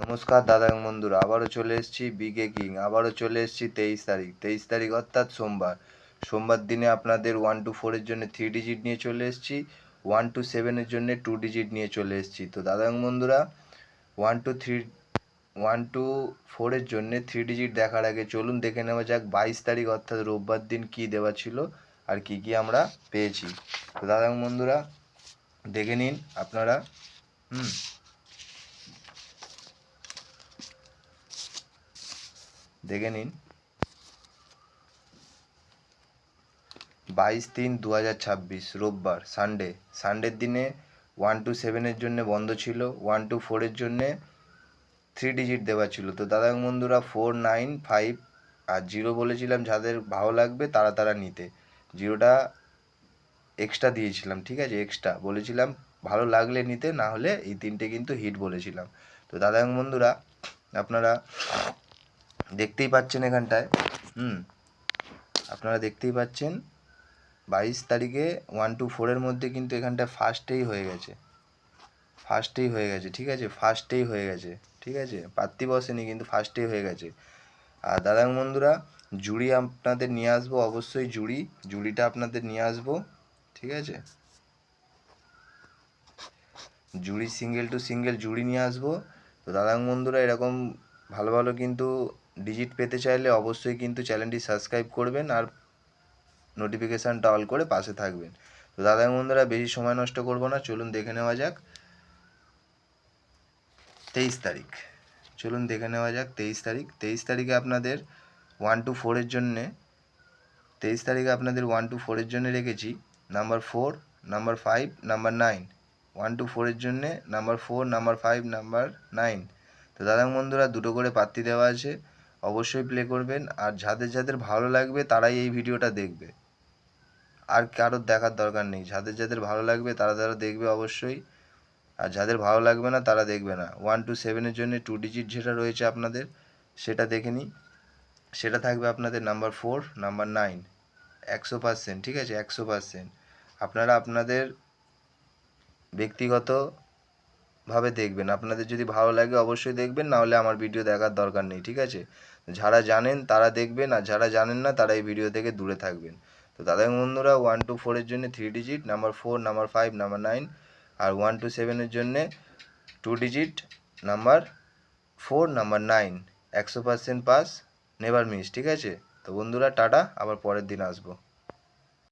নমস্কার দাদা এবং বন্ধুরা, আবারও চলে এসেছি বিকে কিং। আবারও চলে এসেছি 23 তারিখ অর্থাৎ সোমবার দিনে আপনাদের 1 to 4 জন্য 3 ডিজিট নিয়ে চলে এসেছি, 1 to 7 জন্য 2 ডিজিট নিয়ে চলে এসেছি। তো দাদা এবং বন্ধুরা, 1 to 4 জন্য 3 ডিজিট দেখার আগে চলুন দেখে নেওয়া যাক 22 তারিখ অর্থাৎ রোববার দিন কি দেওয়া ছিল আর কি কি আমরা পেয়েছি। তো দাদা এবং বন্ধুরা দেখে নিন আপনারা। দেখে নিন 22/3/2026 রোববার সানডের দিনে 1 to 7 জন্য বন্ধ ছিল, 1 to 4 জন্য 3 ডিজিট দেওয়া ছিল। তো দাদা বন্ধুরা 4, 9, 5 আর 0 বলেছিলাম, যাদের ভালো লাগবে তারা নিতে। 0টা এক্সট্রা দিয়েছিলাম, ঠিক আছে, এক্সট্রা বলেছিলাম ভালো লাগলে নিতে, না হলে এই 3টে কিন্তু হিট বলেছিলাম। তো দাদা বন্ধুরা আপনারা দেখতেই পাচ্ছেন এখানটায়, আপনারা দেখতেই পাচ্ছেন 22 তারিখে 1 to 4 মধ্যে কিন্তু এখানটায় ফার্স্টেই হয়ে গেছে, ঠিক আছে, ঠিক আছে, পাত্তি বসেনি কিন্তু ফার্স্টেই হয়ে গেছে। আর দাদা বন্ধুরা জুড়ি আপনাদের নিয়ে আসবো, অবশ্যই জুড়িটা আপনাদের নিয়ে আসবো, ঠিক আছে, জুড়ি সিঙ্গেল টু সিঙ্গেল জুড়ি নিয়ে আসবো। তো দাদা বন্ধুরা এরকম ভালো ভালো কিন্তু ডিজিট পেতে চাইলে অবশ্যই কিন্তু চ্যানেলটি সাবস্ক্রাইব করবেন আর নোটিফিকেশানটা অল করে পাশে থাকবেন। তো দাদা বন্ধুরা বেশি সময় নষ্ট করব না, চলুন দেখে নেওয়া যাক 23 তারিখ। চলুন দেখে নেওয়া যাক 23 তারিখে আপনাদের 1 to 4 জন্যে 23 তারিখে আপনাদের 1 to 4 জন্য রেখেছি নাম্বার 4, নাম্বার 5, নাম্বার 9। 1 to 4 জন্যে নাম্বার 4, নাম্বার 5, নাম্বার 9। তো দাদা বন্ধুরা দুটো করে পাত্তি দেওয়া আছে, অবশ্যই প্লে করবেন। আর যাদের ভালো লাগবে তারাই এই ভিডিওটা দেখবে, আর কারোর দেখার দরকার নেই। যাদের ভালো লাগবে তারা দেখবে অবশ্যই, আর যাদের ভালো লাগবে না তারা দেখবে না। 1 to 7 জন্য 2 ডিজিট যেটা রয়েছে আপনাদের সেটা দেখে নিই। সেটা থাকবে আপনাদের নাম্বার 4, নাম্বার 9, 100%, ঠিক আছে, 100%। আপনারা আপনাদের ব্যক্তিগতভাবে দেখবেন, আপনাদের যদি ভালো লাগে অবশ্যই দেখবেন, না হলে আমার ভিডিও দেখার দরকার নেই, ঠিক আছে। যারা জানেন তারা দেখবেন, আর যারা জানেন না তারা এই ভিডিও থেকে দূরে থাকবেন। তো দাদা বন্ধুরা 1 to 4 জন্য 3 ডিজিট নাম্বার 4, নাম্বার 5, নাম্বার 9, আর 1 to 7 জন্যে 2 digit number 4, number 9, 100% pass, never miss, ঠিক আছে। তো বন্ধুরা টাটা, আবার পরের দিন আসবো।